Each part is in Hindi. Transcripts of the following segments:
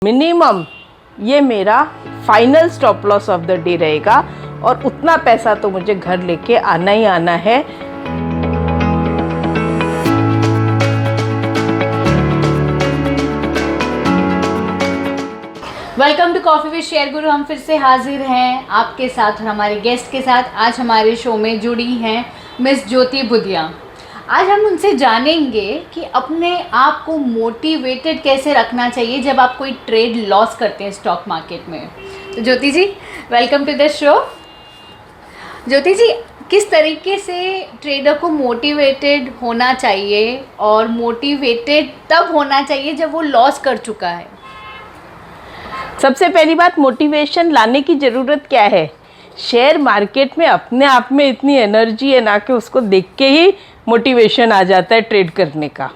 मिनिमम ये मेरा final stop loss of the day रहेगा और उतना पैसा तो मुझे घर लेके आना ही आना है। Welcome to coffee with share guru. हम फिर से हाजिर हैं आपके साथ और हमारे गेस्ट के साथ। आज हमारे शो में जुड़ी हैं मिस ज्योति बुधिया। आज हम उनसे जानेंगे कि अपने आप को मोटिवेटेड कैसे रखना चाहिए जब आप कोई ट्रेड लॉस करते हैं स्टॉक मार्केट में। तो ज्योति जी, वेलकम टू द शो। ज्योति जी, किस तरीके से ट्रेडर को मोटिवेटेड होना चाहिए और मोटिवेटेड तब होना चाहिए जब वो लॉस कर चुका है? सबसे पहली बात, मोटिवेशन लाने की ज़रूरत क्या है? शेयर मार्केट में अपने आप में इतनी एनर्जी है ना कि उसको देख के ही मोटिवेशन आ जाता है ट्रेड करने का।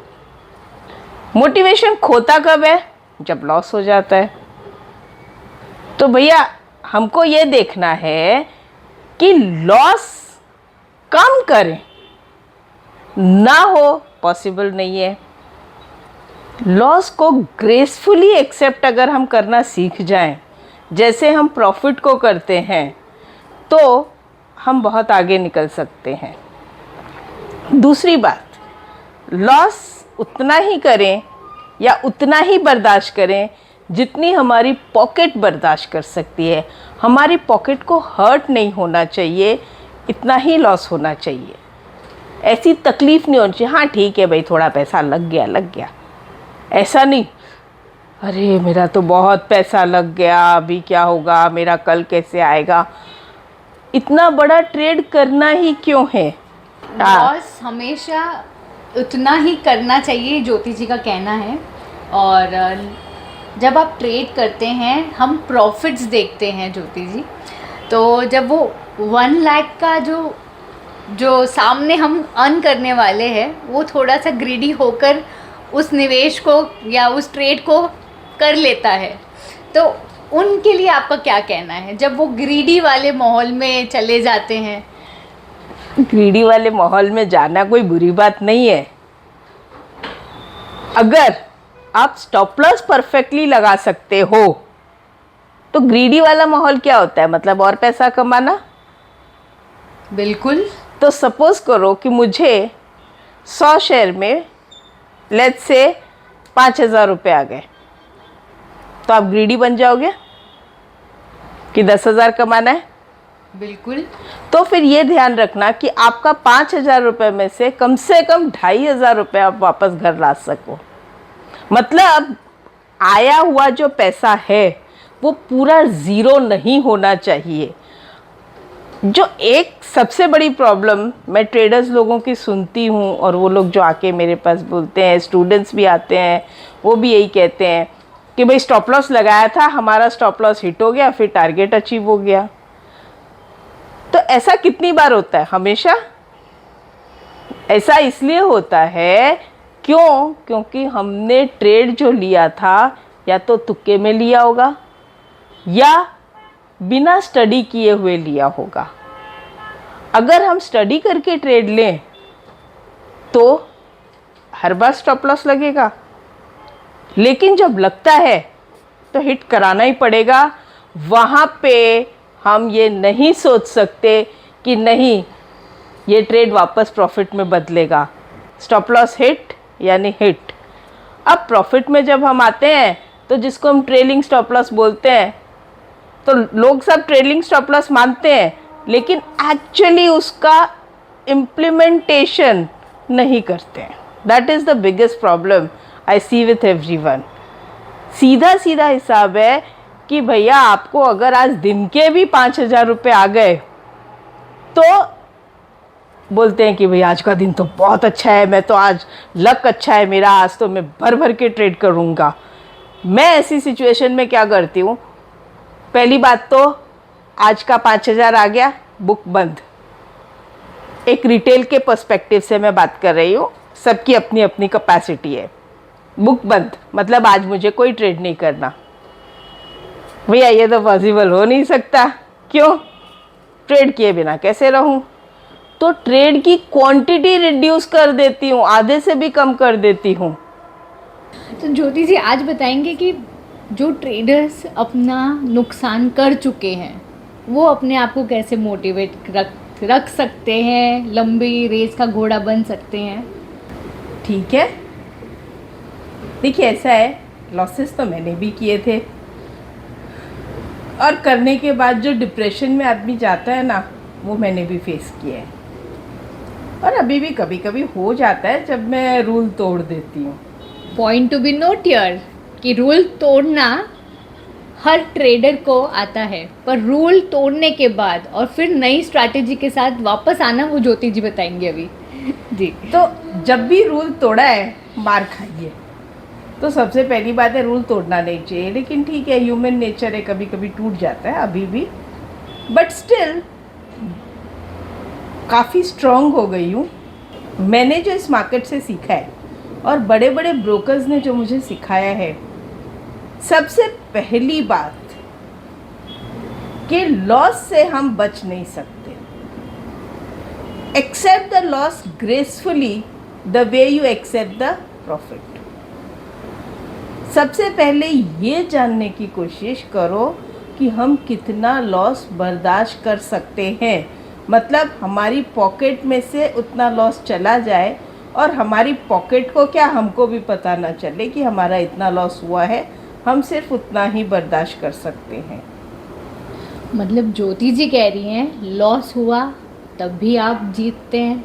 मोटिवेशन खोता कब है? जब लॉस हो जाता है। तो भैया हमको ये देखना है कि लॉस कम करें, ना हो पॉसिबल नहीं है। लॉस को ग्रेसफुली एक्सेप्ट अगर हम करना सीख जाएं, जैसे हम प्रॉफिट को करते हैं, तो हम बहुत आगे निकल सकते हैं। दूसरी बात, लॉस उतना ही करें या उतना ही बर्दाश्त करें जितनी हमारी पॉकेट बर्दाश्त कर सकती है। हमारी पॉकेट को हर्ट नहीं होना चाहिए, इतना ही लॉस होना चाहिए। ऐसी तकलीफ़ नहीं होनी चाहिए। हाँ ठीक है भाई, थोड़ा पैसा लग गया, ऐसा नहीं अरे मेरा तो बहुत पैसा लग गया, अभी क्या होगा, मेरा कल कैसे आएगा। इतना बड़ा ट्रेड करना ही क्यों है? लॉस हमेशा उतना ही करना चाहिए, ज्योति जी का कहना है। और जब आप ट्रेड करते हैं, हम प्रॉफिट्स देखते हैं ज्योति जी। तो जब वो 1 लाख का जो सामने हम अर्न करने वाले हैं, वो थोड़ा सा ग्रीडी होकर उस निवेश को या उस ट्रेड को कर लेता है, तो उनके लिए आपका क्या कहना है जब वो ग्रीडी वाले माहौल में चले जाते हैं? ग्रीडी वाले माहौल में जाना कोई बुरी बात नहीं है, अगर आप स्टॉप लॉस परफेक्टली लगा सकते हो। तो ग्रीडी वाला माहौल क्या होता है? मतलब और पैसा कमाना। बिल्कुल। तो सपोज करो कि मुझे 100 शेयर में लेट्स से 5,000 रुपये आ गए, तो आप ग्रीडी बन जाओगे कि 10,000 कमाना है? बिल्कुल। तो फिर ये ध्यान रखना कि आपका 5,000 रुपये में से कम 2,500 रुपये आप वापस घर ला सको। मतलब आया हुआ जो पैसा है वो पूरा ज़ीरो नहीं होना चाहिए। जो एक सबसे बड़ी प्रॉब्लम मैं ट्रेडर्स लोगों की सुनती हूँ, और वो लोग जो आके मेरे पास बोलते हैं, स्टूडेंट्स भी आते हैं, वो भी यही कहते हैं कि भाई स्टॉप लॉस लगाया था, हमारा स्टॉप लॉस हिट हो गया, फिर टारगेट अचीव हो गया। तो ऐसा कितनी बार होता है? हमेशा। ऐसा इसलिए होता है क्योंकि हमने ट्रेड जो लिया था या तो तुक्के में लिया होगा या बिना स्टडी किए हुए लिया होगा। अगर हम स्टडी करके ट्रेड लें तो हर बार स्टॉप लॉस लगेगा, लेकिन जब लगता है तो हिट कराना ही पड़ेगा। वहाँ पे हम ये नहीं सोच सकते कि नहीं ये ट्रेड वापस प्रॉफिट में बदलेगा। स्टॉप लॉस हिट यानी हिट। अब प्रॉफिट में जब हम आते हैं तो जिसको हम ट्रेलिंग स्टॉप लॉस बोलते हैं, तो लोग सब ट्रेलिंग स्टॉप लॉस मानते हैं, लेकिन एक्चुअली उसका इम्प्लीमेंटेशन नहीं करते हैं। That is the biggest problem I see with everyone. सीधा सीधा हिसाब है कि भैया आपको अगर आज दिन के भी 5,000 रुपये आ गए तो बोलते हैं कि भाई आज का दिन तो बहुत अच्छा है, मैं तो आज लक अच्छा है मेरा, आज तो मैं भर भर के ट्रेड करूँगा। मैं ऐसी सिचुएशन में क्या करती हूँ? पहली बात तो आज का 5,000 आ गया, बुक बंद। एक रिटेल के पर्सपेक्टिव से मैं बात कर रही हूँ, सबकी अपनी अपनी कैपेसिटी है। बुक बंद मतलब आज मुझे कोई ट्रेड नहीं करना। भैया ये तो पॉसिबल हो नहीं सकता। क्यों? ट्रेड किए बिना कैसे रहूँ? तो ट्रेड की क्वांटिटी रिड्यूस कर देती हूँ, आधे से भी कम कर देती हूँ। तो ज्योति जी आज बताएंगे कि जो ट्रेडर्स अपना नुकसान कर चुके हैं वो अपने आप को कैसे मोटिवेट रख सकते हैं, लंबी रेस का घोड़ा बन सकते हैं? ठीक है, देखिए ऐसा है, लॉसेस तो मैंने भी किए थे, और करने के बाद जो डिप्रेशन में आदमी जाता है ना, वो मैंने भी फेस किया है। और अभी भी कभी कभी हो जाता है जब मैं रूल तोड़ देती हूँ। Point to be note here कि रूल तोड़ना हर ट्रेडर को आता है, पर रूल तोड़ने के बाद और फिर नई स्ट्रैटेजी के साथ वापस आना वो ज्योति जी बताएंगे अभी। जी। तो जब भी रूल तोड़ा है मार खाइए, तो सबसे पहली बात है रूल तोड़ना नहीं चाहिए। लेकिन ठीक है, ह्यूमन नेचर है, कभी कभी टूट जाता है अभी भी, बट स्टिल काफ़ी स्ट्रॉन्ग हो गई हूँ। मैंने जो इस मार्केट से सीखा है और बड़े बड़े ब्रोकर्स ने जो मुझे सिखाया है, सबसे पहली बात कि लॉस से हम बच नहीं सकते। Accept the loss gracefully the way you accept the profit. सबसे पहले ये जानने की कोशिश करो कि हम कितना लॉस बर्दाश्त कर सकते हैं। मतलब हमारी पॉकेट में से उतना लॉस चला जाए और हमारी पॉकेट को क्या, हमको भी पता ना चले कि हमारा इतना लॉस हुआ है, हम सिर्फ उतना ही बर्दाश्त कर सकते हैं। मतलब ज्योति जी कह रही हैं लॉस हुआ तब भी आप जीतते हैं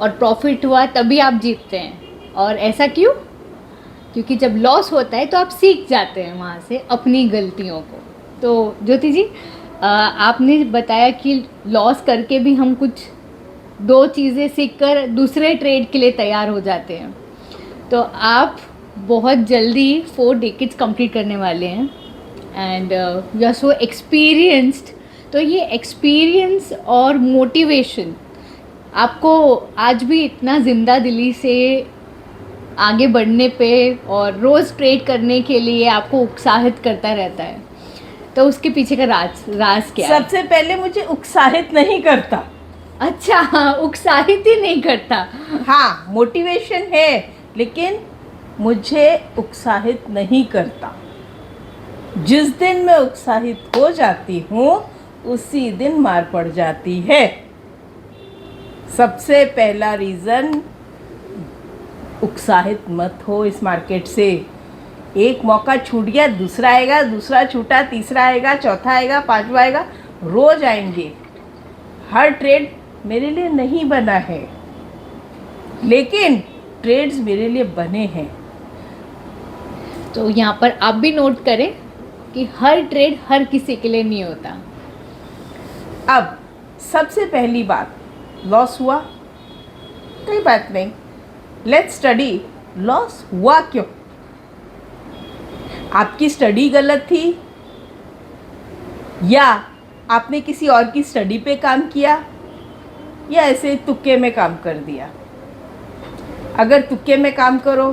और प्रॉफिट हुआ तभी आप जीतते हैं। और ऐसा क्यों? क्योंकि जब लॉस होता है तो आप सीख जाते हैं वहाँ से अपनी गलतियों को। तो ज्योति जी, आपने बताया कि लॉस करके भी हम कुछ दो चीज़ें सीखकर दूसरे ट्रेड के लिए तैयार हो जाते हैं। तो आप बहुत जल्दी 4 डिकेड्स कंप्लीट करने वाले हैं and you are so experienced. तो ये एक्सपीरियंस और मोटिवेशन आपको आज भी इतना ज़िंदा दिली से आगे बढ़ने पे और रोज़ ट्रेड करने के लिए आपको उत्साहित करता रहता है। तो उसके पीछे का राज क्या है? सबसे पहले मुझे उत्साहित नहीं करता। अच्छा, उत्साहित ही नहीं करता। हाँ, मोटिवेशन है, लेकिन मुझे उत्साहित नहीं करता। जिस दिन मैं उत्साहित हो जाती हूँ उसी दिन मार पड़ जाती है। सबसे पहला रीज़न, उत्साहित मत हो इस मार्केट से। एक मौका छूट गया, दूसरा आएगा, दूसरा छूटा, तीसरा आएगा, चौथा आएगा, पांचवा आएगा, रोज आएंगे। हर ट्रेड मेरे लिए नहीं बना है, लेकिन ट्रेड्स मेरे लिए बने हैं। तो यहाँ पर आप भी नोट करें कि हर ट्रेड हर किसी के लिए नहीं होता। अब सबसे पहली बात, लॉस हुआ, कोई बात नहीं, लेट्स स्टडी लॉस हुआ क्यों। आपकी स्टडी गलत थी, या आपने किसी और की स्टडी पे काम किया, या ऐसे तुक्के में काम कर दिया। अगर तुक्के में काम करो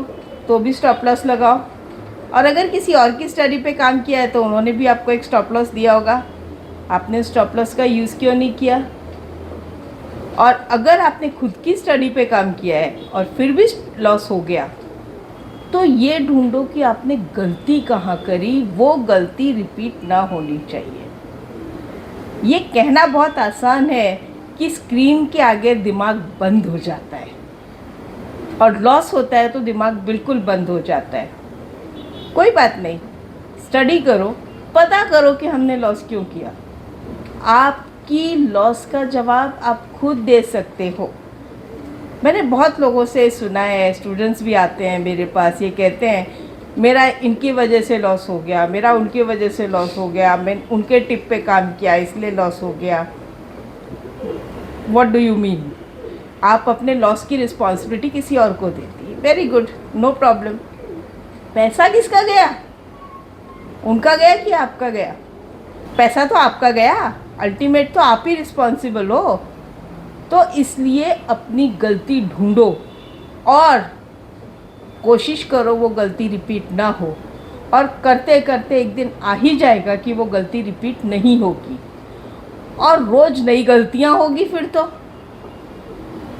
तो भी स्टॉप लॉस लगाओ, और अगर किसी और की स्टडी पे काम किया है तो उन्होंने भी आपको एक स्टॉप लॉस दिया होगा, आपने स्टॉप लॉस का यूज़ क्यों नहीं किया। और अगर आपने खुद की स्टडी पे काम किया है और फिर भी लॉस हो गया, तो ये ढूंढो कि आपने गलती कहाँ करी, वो गलती रिपीट ना होनी चाहिए। ये कहना बहुत आसान है कि स्क्रीन के आगे दिमाग बंद हो जाता है, और लॉस होता है तो दिमाग बिल्कुल बंद हो जाता है। कोई बात नहीं, स्टडी करो, पता करो कि हमने लॉस क्यों किया। आपकी लॉस का जवाब आप खुद दे सकते हो। मैंने बहुत लोगों से सुना है, स्टूडेंट्स भी आते हैं मेरे पास, ये कहते हैं मेरा इनकी वजह से लॉस हो गया, मेरा उनकी वजह से लॉस हो गया, मैं उनके टिप पे काम किया इसलिए लॉस हो गया। What do you mean? आप अपने लॉस की रिस्पॉन्सिबिलिटी किसी और को देती है, वेरी गुड, नो प्रॉब्लम। पैसा किसका गया? उनका गया कि आपका गया? पैसा तो आपका गया, अल्टीमेट तो आप ही रिस्पॉन्सिबल हो। तो इसलिए अपनी गलती ढूंढो और कोशिश करो वो गलती रिपीट ना हो, और करते करते एक दिन आ ही जाएगा कि वो गलती रिपीट नहीं होगी, और रोज़ नई गलतियां होगी फिर तो,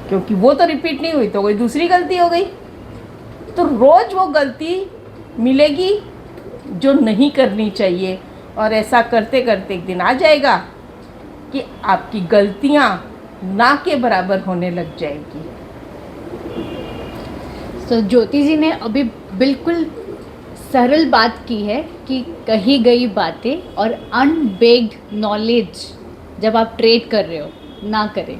क्योंकि वो तो रिपीट नहीं हुई तो कोई दूसरी गलती हो गई। तो रोज़ वो गलती मिलेगी, जो नहीं करनी चाहिए, और ऐसा करते करते एक दिन आ जाएगा कि आपकी गलतियां ना के बराबर होने लग जाएगी। तो ज्योति जी ने अभी बिल्कुल सरल बात की है कि कही गई बातें और अनबेक्ड नॉलेज जब आप ट्रेड कर रहे हो ना करें।